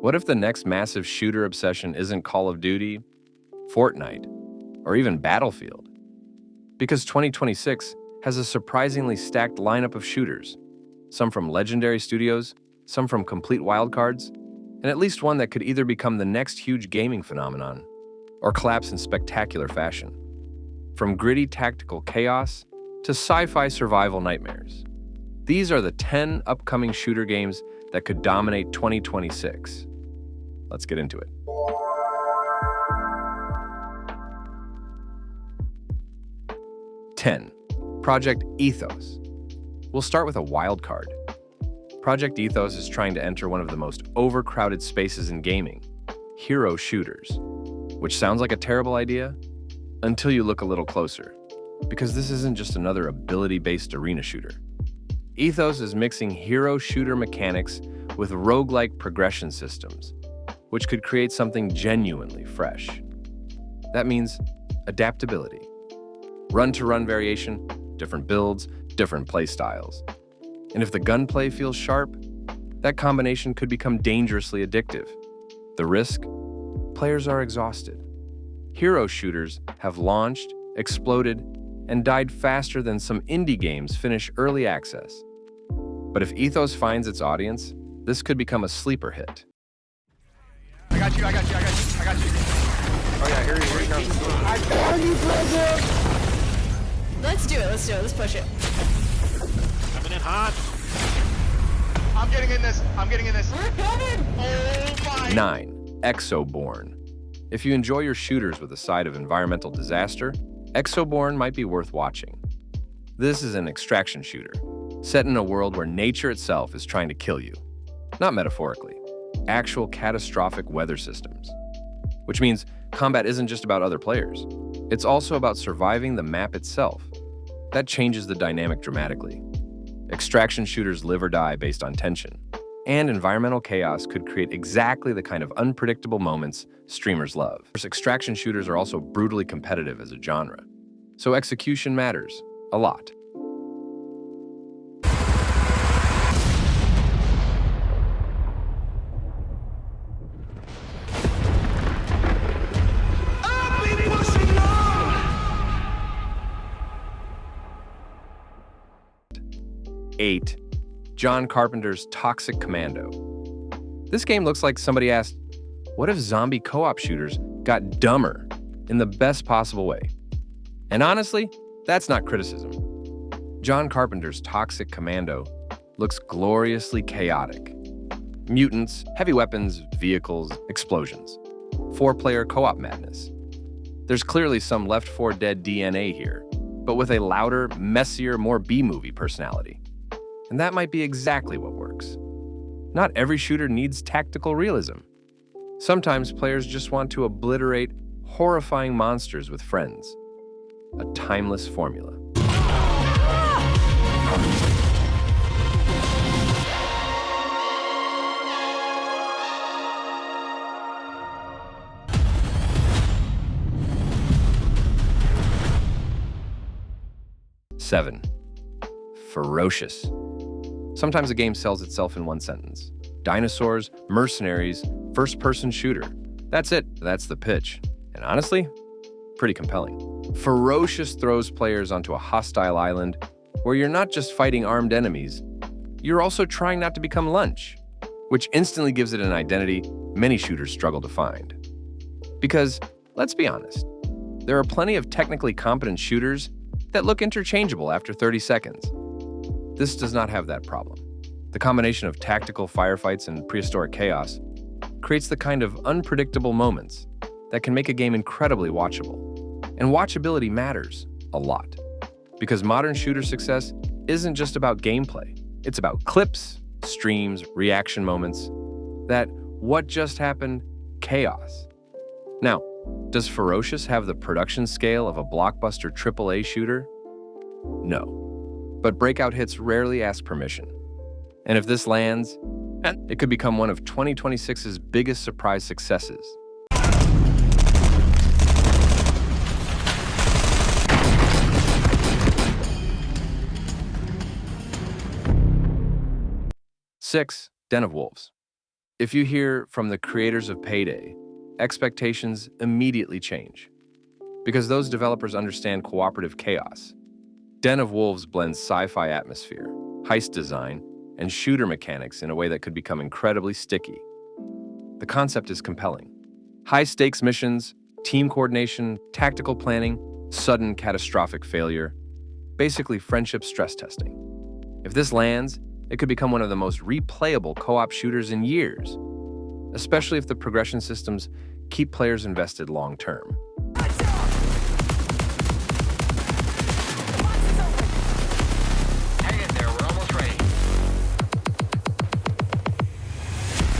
What if the next massive shooter obsession isn't Call of Duty, Fortnite, or even Battlefield? Because 2026 has a surprisingly stacked lineup of shooters, some from legendary studios, some from complete wildcards, and at least one that could either become the next huge gaming phenomenon or collapse in spectacular fashion. From gritty tactical chaos to sci-fi survival nightmares. These are the 10 upcoming shooter games that could dominate 2026. Let's get into it. Ten, Project Ethos. We'll start with a wild card. Project Ethos is trying to enter one of the most overcrowded spaces in gaming, hero shooters. Which sounds like a terrible idea until you look a little closer, because this isn't just another ability-based arena shooter. Ethos is mixing hero shooter mechanics with roguelike progression systems, which could create something genuinely fresh. That means adaptability. Run-to-run variation, different builds, different playstyles. And if the gunplay feels sharp, that combination could become dangerously addictive. The risk? Players are exhausted. Hero shooters have launched, exploded, and died faster than some indie games finish early access. But if Ethos finds its audience, this could become a sleeper hit. I got you. Oh yeah, here he comes. I got you, brother! Let's do it, let's push it. Coming in hot. I'm getting in this. We're coming! Oh my. 9. Exoborn. If you enjoy your shooters with a side of environmental disaster, Exoborn might be worth watching. This is an extraction shooter, set in a world where nature itself is trying to kill you. Not metaphorically, actual catastrophic weather systems. Which means combat isn't just about other players. It's also about surviving the map itself. That changes the dynamic dramatically. Extraction shooters live or die based on tension, and environmental chaos could create exactly the kind of unpredictable moments streamers love. Extraction shooters are also brutally competitive as a genre, so execution matters a lot. Eight, John Carpenter's Toxic Commando. This game looks like somebody asked, what if zombie co-op shooters got dumber in the best possible way? And honestly, that's not criticism. John Carpenter's Toxic Commando looks gloriously chaotic. Mutants, heavy weapons, vehicles, explosions. 4-player co-op madness. There's clearly some Left 4 Dead DNA here, but with a louder, messier, more B-movie personality. And that might be exactly what works. Not every shooter needs tactical realism. Sometimes players just want to obliterate horrifying monsters with friends. A timeless formula. Seven, ferocious. Sometimes a game sells itself in one sentence. Dinosaurs, mercenaries, first-person shooter. That's it. That's the pitch. And honestly, pretty compelling. Ferocious throws players onto a hostile island where you're not just fighting armed enemies, you're also trying not to become lunch, which instantly gives it an identity many shooters struggle to find. Because, let's be honest, there are plenty of technically competent shooters that look interchangeable after 30 seconds. This does not have that problem. The combination of tactical firefights and prehistoric chaos creates the kind of unpredictable moments that can make a game incredibly watchable. And watchability matters a lot, because modern shooter success isn't just about gameplay. It's about clips, streams, reaction moments, that what just happened chaos. Now, does Ferocious have the production scale of a blockbuster AAA shooter? No. But breakout hits rarely ask permission. And if this lands, it could become one of 2026's biggest surprise successes. Six, Den of Wolves. If you hear from the creators of Payday, expectations immediately change. Because those developers understand cooperative chaos. Den of Wolves blends sci-fi atmosphere, heist design, and shooter mechanics in a way that could become incredibly sticky. The concept is compelling. High-stakes missions, team coordination, tactical planning, sudden catastrophic failure, basically friendship stress testing. If this lands, it could become one of the most replayable co-op shooters in years, especially if the progression systems keep players invested long-term. Hang in there, we're almost ready.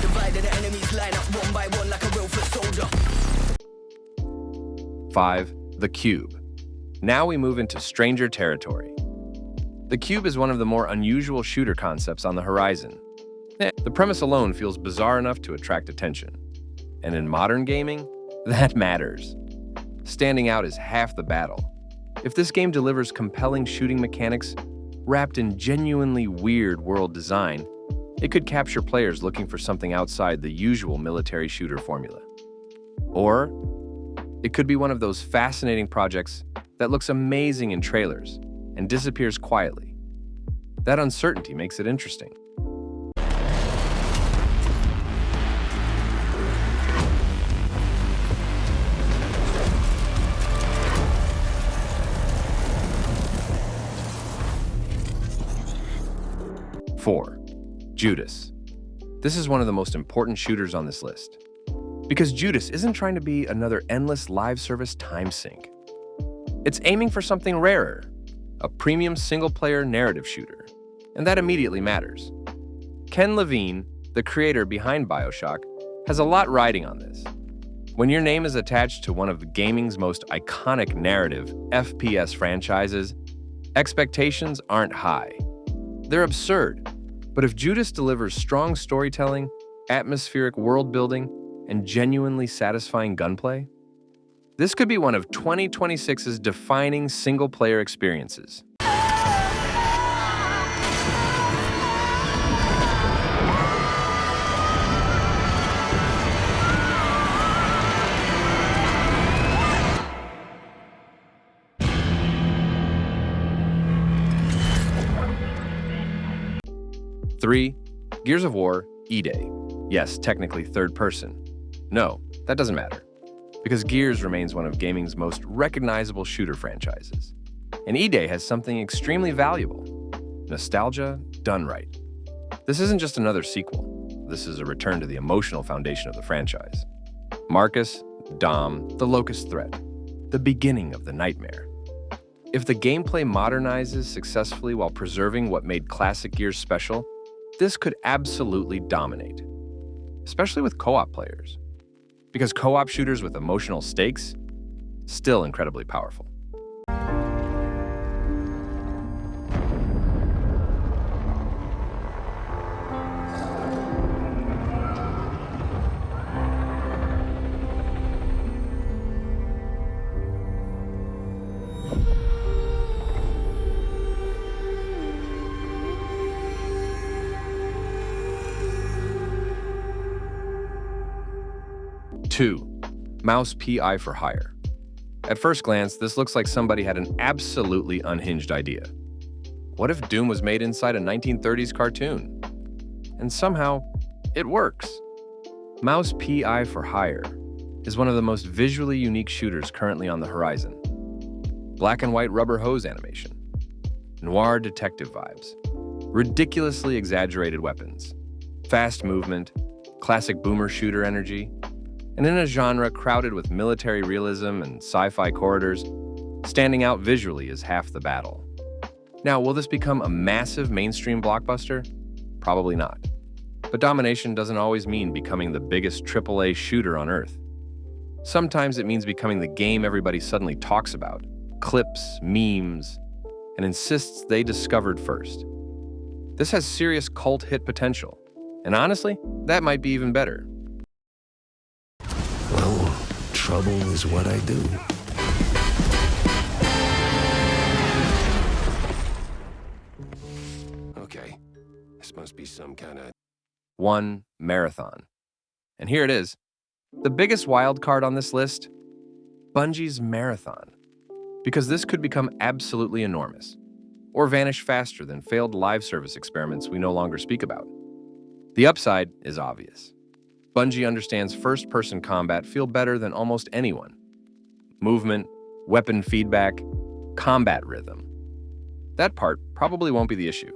Divided enemies line up one by one like a real foot soldier. 5. The Cube. Now we move into stranger territory. The Cube is one of the more unusual shooter concepts on the horizon. The premise alone feels bizarre enough to attract attention. And in modern gaming, that matters. Standing out is half the battle. If this game delivers compelling shooting mechanics wrapped in genuinely weird world design, it could capture players looking for something outside the usual military shooter formula. Or it could be one of those fascinating projects that looks amazing in trailers and disappears quietly. That uncertainty makes it interesting. Four, Judas. This is one of the most important shooters on this list. Because Judas isn't trying to be another endless live service time sink. It's aiming for something rarer, a premium single-player narrative shooter, and that immediately matters. Ken Levine, the creator behind BioShock, has a lot riding on this. When your name is attached to one of gaming's most iconic narrative FPS franchises, expectations aren't high. They're absurd, but if Judas delivers strong storytelling, atmospheric world building, and genuinely satisfying gunplay, this could be one of 2026's defining single-player experiences. Three, Gears of War, E-Day. Yes, technically third person. No, that doesn't matter, because Gears remains one of gaming's most recognizable shooter franchises. And E-Day has something extremely valuable: nostalgia done right. This isn't just another sequel. This is a return to the emotional foundation of the franchise. Marcus, Dom, the Locust threat, the beginning of the nightmare. If the gameplay modernizes successfully while preserving what made classic Gears special, this could absolutely dominate, especially with co-op players. Because co-op shooters with emotional stakes, still incredibly powerful. Two, Mouse PI for hire. At first glance, this looks like somebody had an absolutely unhinged idea. What if Doom was made inside a 1930s cartoon? And somehow, it works. Mouse PI for hire is one of the most visually unique shooters currently on the horizon. Black and white rubber hose animation, noir detective vibes, ridiculously exaggerated weapons, fast movement, classic boomer shooter energy, and in a genre crowded with military realism and sci-fi corridors, standing out visually is half the battle. Now, will this become a massive mainstream blockbuster? Probably not. But domination doesn't always mean becoming the biggest AAA shooter on Earth. Sometimes it means becoming the game everybody suddenly talks about, clips, memes, and insists they discovered first. This has serious cult hit potential, and honestly, that might be even better. Well, trouble is what I do. Okay, this must be some kind of 1. Marathon. And here it is. The biggest wild card on this list? Bungie's Marathon. Because this could become absolutely enormous, or vanish faster than failed live service experiments we no longer speak about. The upside is obvious. Bungie understands first-person combat feel better than almost anyone. Movement, weapon feedback, combat rhythm. That part probably won't be the issue.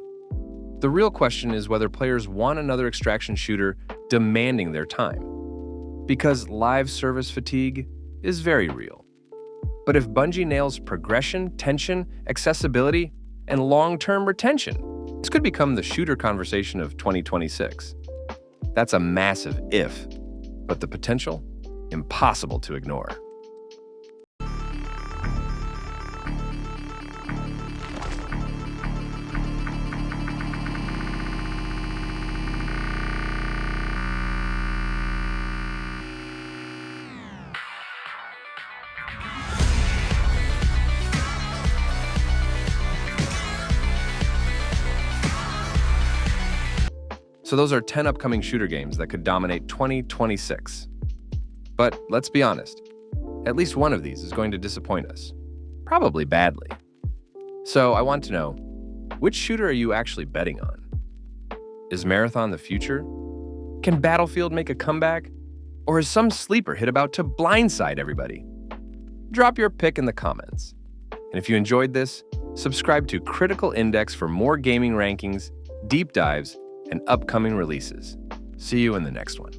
The real question is whether players want another extraction shooter demanding their time. Because live service fatigue is very real. But if Bungie nails progression, tension, accessibility, and long-term retention, this could become the shooter conversation of 2026. That's a massive if, but the potential, impossible to ignore. So those are 10 upcoming shooter games that could dominate 2026. But let's be honest, at least one of these is going to disappoint us. Probably badly. So I want to know, which shooter are you actually betting on? Is Marathon the future? Can Battlefield make a comeback? Or is some sleeper hit about to blindside everybody? Drop your pick in the comments. And if you enjoyed this, subscribe to Critical Index for more gaming rankings, deep dives, and upcoming releases. See you in the next one.